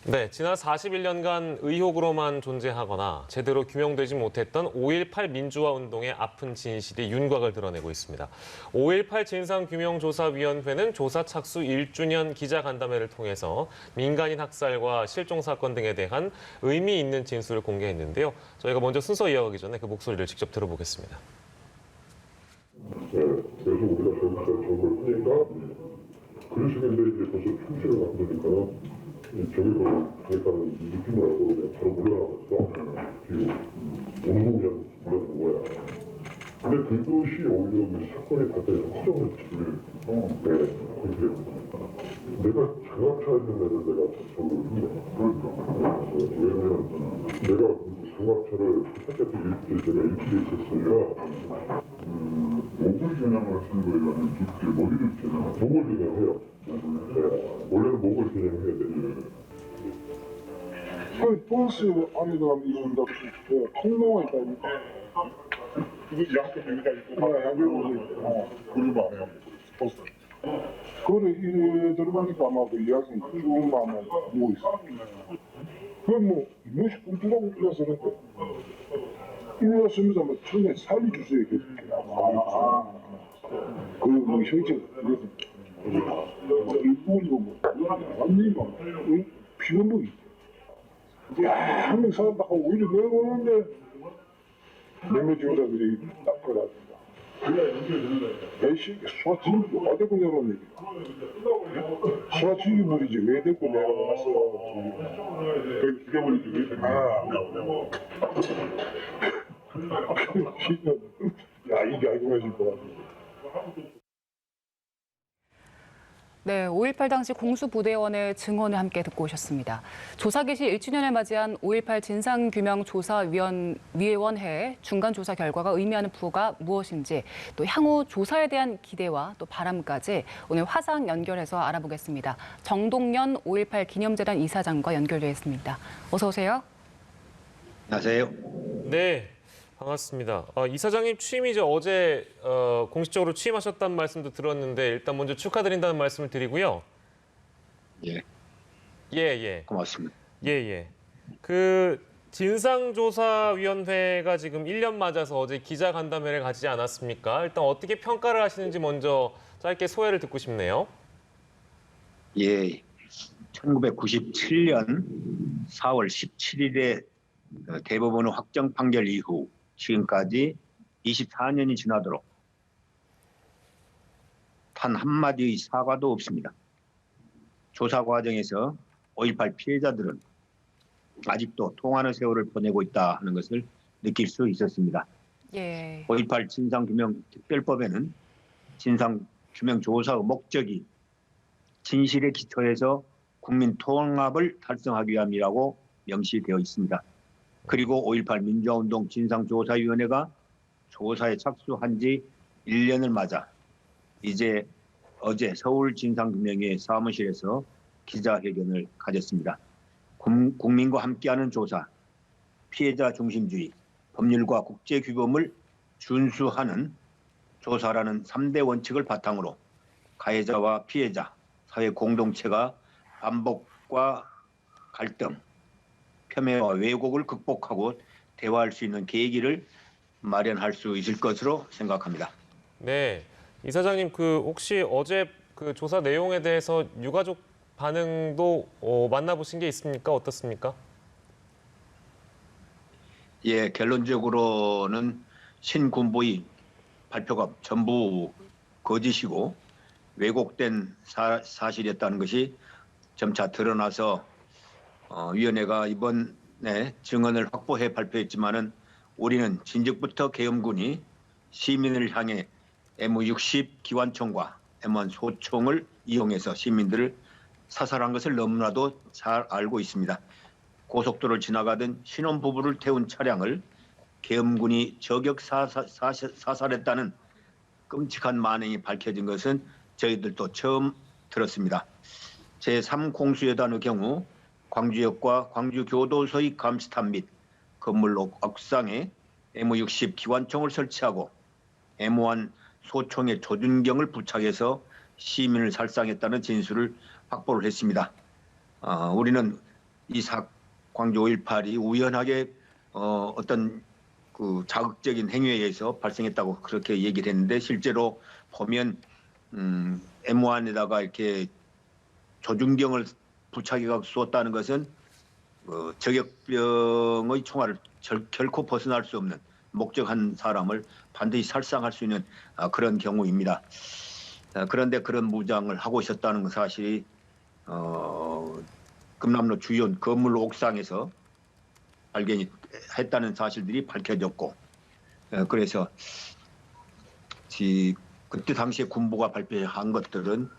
네, 지난 41년간 의혹으로만 존재하거나 제대로 규명되지 못했던 5.18 민주화 운동의 아픈 진실이 윤곽을 드러내고 있습니다. 5.18 진상규명조사위원회는 조사 착수 1주년 기자간담회를 통해서 민간인 학살과 실종 사건 등에 대한 의미 있는 진술을 공개했는데요. 저희가 먼저 순서 이어가기 전에 그 목소리를 직접 들어보겠습니다. 네, 그래서 우리가 저기서 정보를 푸니까 그러시는데 이제 벌써 충실을 갖고 보니까 저기서 가니까는 느낌을 알고 그냥 바로 물러나갔어. 뒤로 온몸이 물러난 거야. 근데 그것이 오히려 그 사건의 발달에서 허정을 지을 그렇게 내가 장학차 있는 애를 내가 저를 했네. 왜냐면 내가 장학차를 학교 때 제가 일주일에 있었으니까 목을 겨냥을 하는 거예요? 아니면 두께, 머리를 겨냥? 목을 겨냥해요. 네. 원래는 목을 겨냥해야 돼. 그 버스 안에 들어가면 이거 통로가 있다니까. 이거 양쪽 여기다 있고, 양쪽으로 있고. 그림 안 해요. 버스. 그래, 이래 들어가니까 아마 그 이야기는 쭉 아마 누워 있어. 그럼 뭐, 몇십 분 두고 일어서 그랬대. 일어서면서 뭐 처음에 살려주세요. 계속 뭐 형제, 그래서 일본이고 뭐, 완전히 막, 피곤복이. 야, 한 명 살았다 하고 오히려 내려오는데 몇몇 여자들이 딱 걸어왔습니다. 애씨, 수화치기 어디 데리고 내려온 얘기. 수화치기 물이지 왜 데리고 내려왔어. 그 죽여버리지. 야, 이게 알고 가실 것 같아. 네, 5.18 당시 공수부대원의 증언을 함께 듣고 오셨습니다. 조사 개시 1주년을 맞이한 5.18 진상규명조사위원회 중간조사 결과가 의미하는 부호가 무엇인지, 또 향후 조사에 대한 기대와 또 바람까지 오늘 화상 연결해서 알아보겠습니다. 정동연 5.18 기념재단 이사장과 연결되어 있습니다. 어서 오세요. 안녕하세요. 네, 반갑습니다. 이사장님 취임이 이제 어제 공식적으로 취임하셨다는 말씀도 들었는데 일단 먼저 축하드린다는 말씀을 드리고요. 예. 예. 고맙습니다. 예. 그 진상조사위원회가 지금 1년 맞아서 어제 기자간담회를 가지지 않았습니까? 일단 어떻게 평가를 하시는지 먼저 짧게 소회를 듣고 싶네요. 예. 1997년 4월 17일에 대법원 확정 판결 이후 지금까지 24년이 지나도록 단 한마디의 사과도 없습니다. 조사 과정에서 5.18 피해자들은 아직도 통하는 세월을 보내고 있다 하는 것을 느낄 수 있었습니다. 예. 5.18 진상규명특별법에는 진상규명조사의 목적이 진실에 기초해서 국민 통합을 달성하기 위함이라고 명시되어 있습니다. 그리고 5.18 민주화운동 진상조사위원회가 조사에 착수한 지 1년을 맞아 이제 어제 서울 진상규명회 사무실에서 기자회견을 가졌습니다. 국민과 함께하는 조사, 피해자 중심주의, 법률과 국제규범을 준수하는 조사라는 3대 원칙을 바탕으로 가해자와 피해자, 사회 공동체가 반복과 갈등, 폄훼와 왜곡을 극복하고 대화할 수 있는 계기를 마련할 수 있을 것으로 생각합니다. 네, 이사장님 혹시 어제 그 조사 내용에 대해서 유가족 반응도 만나보신 게 있습니까? 어떻습니까? 예, 결론적으로는 신군부의 발표가 전부 거짓이고 왜곡된 사실이었다는 것이 점차 드러나서 위원회가 이번에 증언을 확보해 발표했지만은 우리는 진즉부터 계엄군이 시민을 향해 M60 기관총과 M1 소총을 이용해서 시민들을 사살한 것을 너무나도 잘 알고 있습니다. 고속도로를 지나가던 신혼부부를 태운 차량을 계엄군이 저격 사살했다는 끔찍한 만행이 밝혀진 것은 저희들도 처음 들었습니다. 제3공수여단의 경우 광주역과 광주교도소의 감시탑 및 건물 옥상에 M60 기관총을 설치하고 M1 소총의 조준경을 부착해서 시민을 살상했다는 진술을 확보를 했습니다. 우리는 광주 5.18이 우연하게 어떤 그 자극적인 행위에 의해서 발생했다고 그렇게 얘기를 했는데 실제로 보면 M1에다가 이렇게 조준경을 부착해서 쏘았다는 것은 저격병의 총알을 결코 벗어날 수 없는 목적한 사람을 반드시 살상할 수 있는 그런 경우입니다. 그런데 그런 무장을 하고 있었다는 사실이 금남로 주요 건물 옥상에서 발견이 했다는 사실들이 밝혀졌고, 그래서 그때 당시에 군부가 발표한 것들은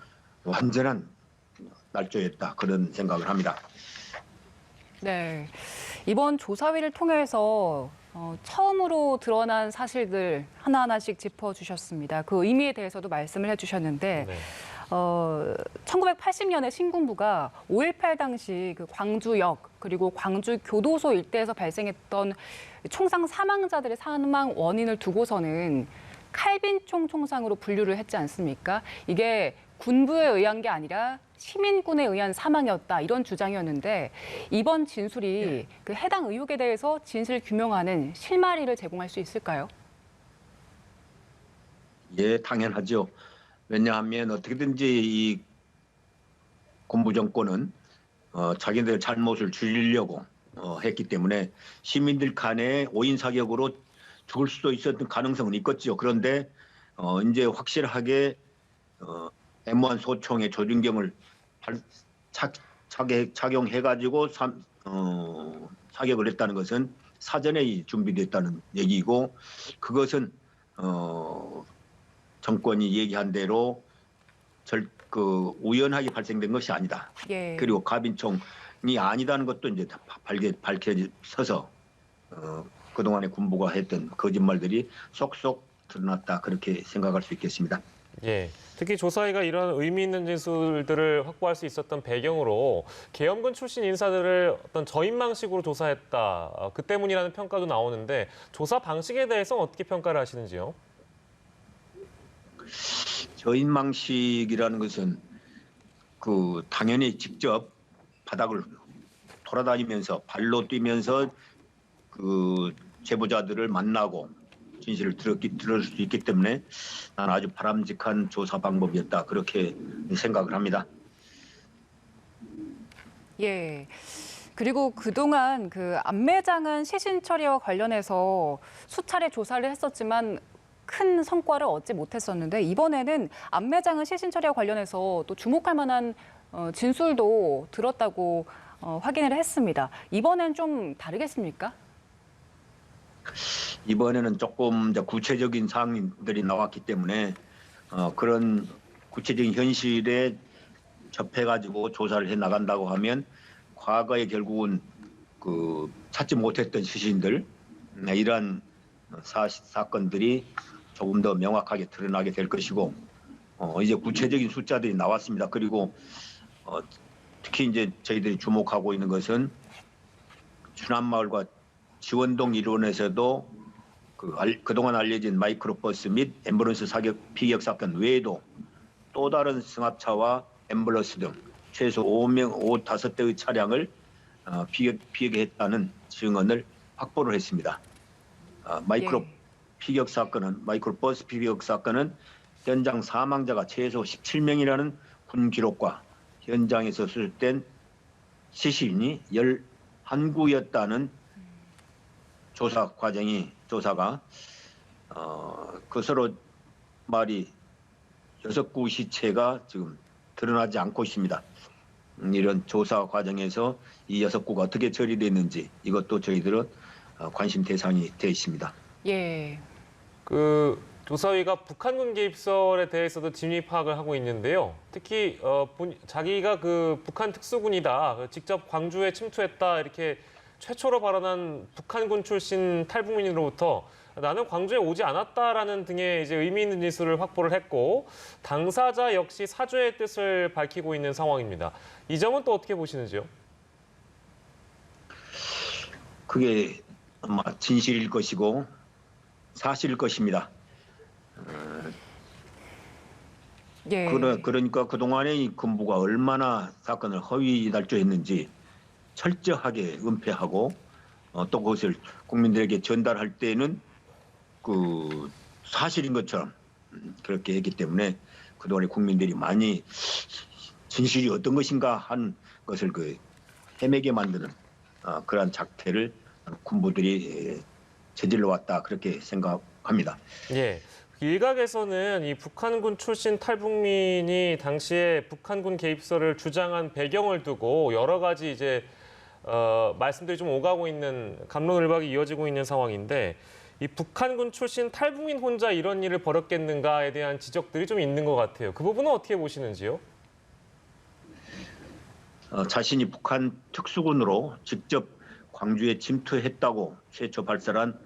완전한 날조였다, 그런 생각을 합니다. 네, 이번 조사위를 통해서 처음으로 드러난 사실들 하나하나씩 짚어주셨습니다. 그 의미에 대해서도 말씀을 해주셨는데 네. 1980년에 신군부가 5.18 당시 그 광주역 그리고 광주 교도소 일대에서 발생했던 총상 사망자들의 사망 원인을 두고서는 칼빈총 총상으로 분류를 했지 않습니까? 이게 군부에 의한 게 아니라 시민군에 의한 사망이었다, 이런 주장이었는데 이번 진술이 그 해당 의혹에 대해서 진실 규명하는 실마리를 제공할 수 있을까요? 예, 당연하죠. 왜냐하면 어떻게든지 이 군부 정권은 자기들 잘못을 줄이려고 했기 때문에 시민들 간에 오인 사격으로 죽을 수도 있었던 가능성은 있겠죠. 그런데 이제 확실하게 M1 소총의 조준경을 착용해가지고 사격을 했다는 것은 사전에 준비됐다는 얘기고, 그것은 정권이 얘기한 대로 우연하게 발생된 것이 아니다. 예. 그리고 가빈총이 아니다는 것도 이제 밝혀져서 그동안에 군부가 했던 거짓말들이 속속 드러났다, 그렇게 생각할 수 있겠습니다. 예. 특히 조사위가 이런 의미 있는 진술들을 확보할 수 있었던 배경으로 계엄군 출신 인사들을 어떤 저인망식으로 조사했다, 그 때문이라는 평가도 나오는데 조사 방식에 대해서 어떻게 평가를 하시는지요? 저인망식이라는 것은 당연히 직접 바닥을 돌아다니면서 발로 뛰면서 제보자들을 만나고 진실을 들을 수 있기 때문에 난 아주 바람직한 조사 방법이었다, 그렇게 생각을 합니다. 예. 그리고 그동안 그 안매장은 시신 처리와 관련해서 수차례 조사를 했었지만 큰 성과를 얻지 못했었는데 이번에는 안매장은 시신 처리와 관련해서 또 주목할 만한 진술도 들었다고 확인을 했습니다. 이번엔 좀 다르겠습니까? 이번에는 조금 더 구체적인 사항들이 나왔기 때문에 그런 구체적인 현실에 접해가지고 조사를 해 나간다고 하면 과거에 결국은 찾지 못했던 시신들, 이러한 사건들이 조금 더 명확하게 드러나게 될 것이고, 이제 구체적인 숫자들이 나왔습니다. 그리고 특히 이제 저희들이 주목하고 있는 것은 준안마을과 지원동 일원에서도 그동안 알려진 마이크로버스 및 앰뷸런스 사격 피격 사건 외에도 또 다른 승합차와 앰뷸런스 등 최소 5대의 차량을 피격했다는 증언을 확보를 했습니다. 마이크로버스 피격 사건은 현장 사망자가 최소 17명이라는 군 기록과 현장에서 수습된 시신이 11구였다는 조사가 서로 말이 6구 시체가 지금 드러나지 않고 있습니다. 이런 조사 과정에서 이 6구가 어떻게 처리됐는지 이것도 저희들은 관심 대상이 되어 있습니다. 예. 조사위가 북한군 개입설에 대해서도 진위 파악을 하고 있는데요. 특히 자기가 북한 특수군이다, 직접 광주에 침투했다, 이렇게 최초로 발언한 북한군 출신 탈북민으로부터 나는 광주에 오지 않았다라는 등의 이제 의미 있는 진술을 확보를 했고, 당사자 역시 사죄의 뜻을 밝히고 있는 상황입니다. 이 점은 또 어떻게 보시는지요? 그게 아마 진실일 것이고 사실일 것입니다. 예. 그러니까 그동안에 이 군부가 얼마나 사건을 허위 날조했는지 철저하게 은폐하고 또 그것을 국민들에게 전달할 때는 그 사실인 것처럼 그렇게 했기 때문에 그동안에 국민들이 많이 진실이 어떤 것인가 하는 것을 그 헤매게 만드는 그러한 작태를 군부들이 저질러 왔다 그렇게 생각합니다. 예. 일각에서는 이 북한군 출신 탈북민이 당시에 북한군 개입설을 주장한 배경을 두고 여러 가지 이제 말씀들이 좀 오가고 있는 갑론을박이 이어지고 있는 상황인데 이 북한군 출신 탈북민 혼자 이런 일을 벌였겠는가에 대한 지적들이 좀 있는 것 같아요. 그 부분은 어떻게 보시는지요? 자신이 북한 특수군으로 직접 광주에 침투했다고 최초 발설한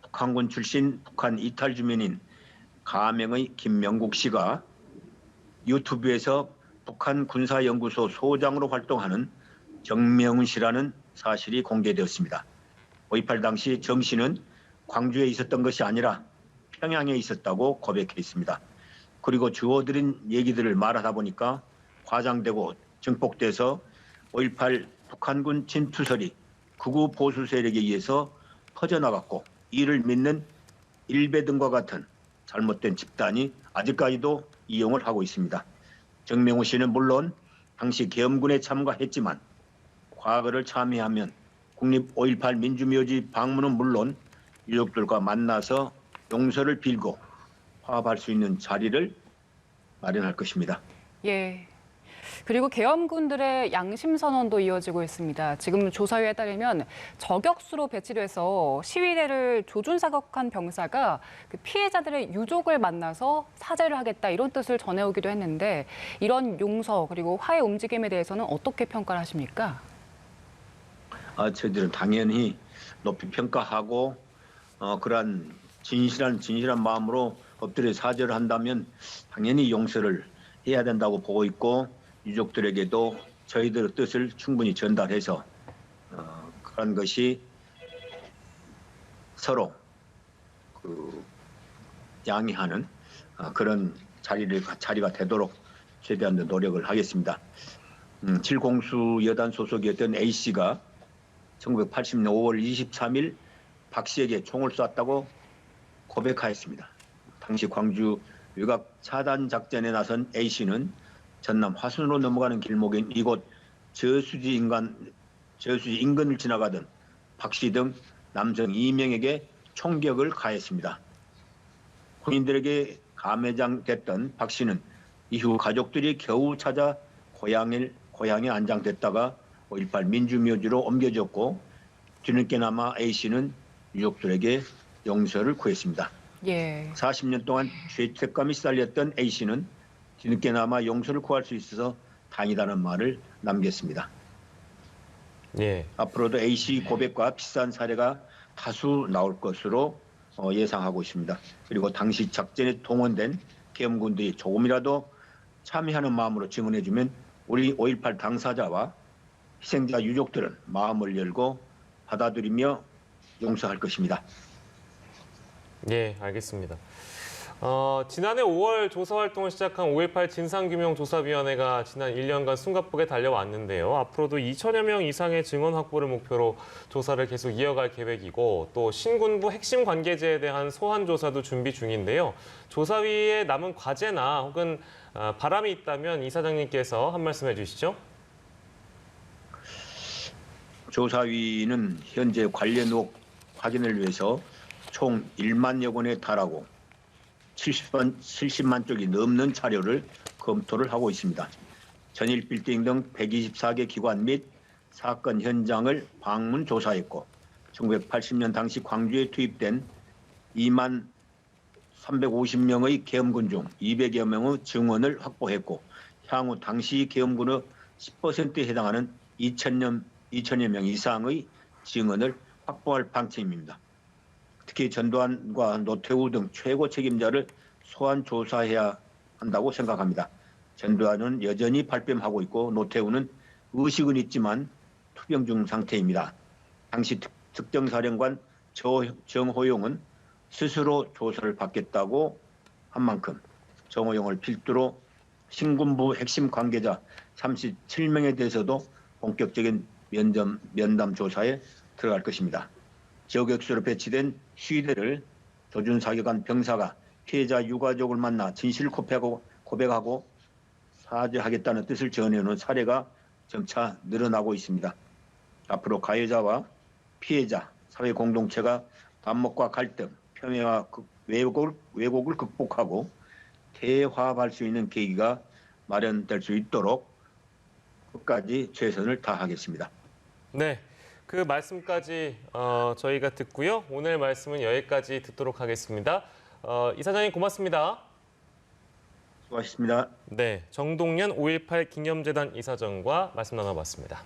북한군 출신 북한 이탈 주민인 가명의 김명국 씨가 유튜브에서 북한 군사연구소 소장으로 활동하는 정명훈 씨라는 사실이 공개되었습니다. 5.18 당시 정 씨는 광주에 있었던 것이 아니라 평양에 있었다고 고백했습니다. 그리고 주워들인 얘기들을 말하다 보니까 과장되고 증폭돼서 5.18 북한군 침투설이 극우 보수 세력에 의해서 퍼져나갔고 이를 믿는 일베 등과 같은 잘못된 집단이 아직까지도 이용을 하고 있습니다. 정명훈 씨는 물론 당시 계엄군에 참가했지만 과거를 참회하면 국립 5.18 민주묘지 방문은 물론 유족들과 만나서 용서를 빌고 화합할 수 있는 자리를 마련할 것입니다. 예. 그리고 계엄군들의 양심 선언도 이어지고 있습니다. 지금 조사위에 따르면 저격수로 배치돼서 시위대를 조준사격한 병사가 그 피해자들의 유족을 만나서 사죄를 하겠다 이런 뜻을 전해오기도 했는데 이런 용서 그리고 화해 움직임에 대해서는 어떻게 평가를 하십니까? 저희들은 당연히 높이 평가하고 그러한 진실한 마음으로 엎드려 사죄를 한다면 당연히 용서를 해야 된다고 보고 있고 유족들에게도 저희들의 뜻을 충분히 전달해서 그런 것이 서로 양해하는 그런 자리가 되도록 최대한 노력을 하겠습니다. 7공수 여단 소속이었던 A 씨가 1980년 5월 23일 박 씨에게 총을 쐈다고 고백하였습니다. 당시 광주 외곽 차단 작전에 나선 A 씨는 전남 화순으로 넘어가는 길목인 이곳 저수지 인근을 지나가던 박 씨 등 남성 2명에게 총격을 가했습니다. 군인들에게 감회장됐던 박 씨는 이후 가족들이 겨우 찾아 고향에 안장됐다가 5.18 민주묘지로 옮겨졌고 뒤늦게나마 A 씨는 유족들에게 용서를 구했습니다. 예. 40년 동안 죄책감이 시달렸던 A 씨는 뒤늦게나마 용서를 구할 수 있어서 다행이다는 말을 남겼습니다. 예. 앞으로도 A 씨 고백과 비슷한 사례가 다수 나올 것으로 예상하고 있습니다. 그리고 당시 작전에 동원된 계엄군들이 조금이라도 참여하는 마음으로 증언해주면 우리 5.18 당사자와 희생자 유족들은 마음을 열고 받아들이며 용서할 것입니다. 예, 알겠습니다. 지난해 5월 조사 활동을 시작한 5.18 진상규명조사위원회가 지난 1년간 숨가쁘게 달려왔는데요. 앞으로도 2천여 명 이상의 증언 확보를 목표로 조사를 계속 이어갈 계획이고 또 신군부 핵심 관계자에 대한 소환 조사도 준비 중인데요. 조사위에 남은 과제나 혹은 바람이 있다면 이사장님께서 한 말씀 해주시죠. 조사위는 현재 관련 의혹 확인을 위해서 총 1만여 건에 달하고 70만 쪽이 넘는 자료를 검토를 하고 있습니다. 전일 빌딩 등 124개 기관 및 사건 현장을 방문 조사했고 1980년 당시 광주에 투입된 2만 350명의 계엄군 중 200여 명의 증언을 확보했고 향후 당시 계엄군의 10%에 해당하는 2천여 명 이상의 증언을 확보할 방침입니다. 특히 전두환과 노태우 등 최고 책임자를 소환 조사해야 한다고 생각합니다. 전두환은 여전히 발뺌하고 있고 노태우는 의식은 있지만 투병 중 상태입니다. 당시 특정사령관 정호용은 스스로 조사를 받겠다고 한 만큼 정호용을 필두로 신군부 핵심 관계자 37명에 대해서도 본격적인 면담 조사에 들어갈 것입니다. 지역역수로 배치된 시위대를 조준 사격한 병사가 피해자 유가족을 만나 진실을 고백하고 사죄하겠다는 뜻을 전해오는 사례가 점차 늘어나고 있습니다. 앞으로 가해자와 피해자, 사회 공동체가 반목과 갈등, 폄훼와 왜곡을 극복하고 대화합할 수 있는 계기가 마련될 수 있도록 끝까지 최선을 다하겠습니다. 네, 그 말씀까지 저희가 듣고요. 오늘 말씀은 여기까지 듣도록 하겠습니다. 이사장님 고맙습니다. 수고하셨습니다. 네, 정동연 5.18 기념재단 이사장과 말씀 나눠봤습니다.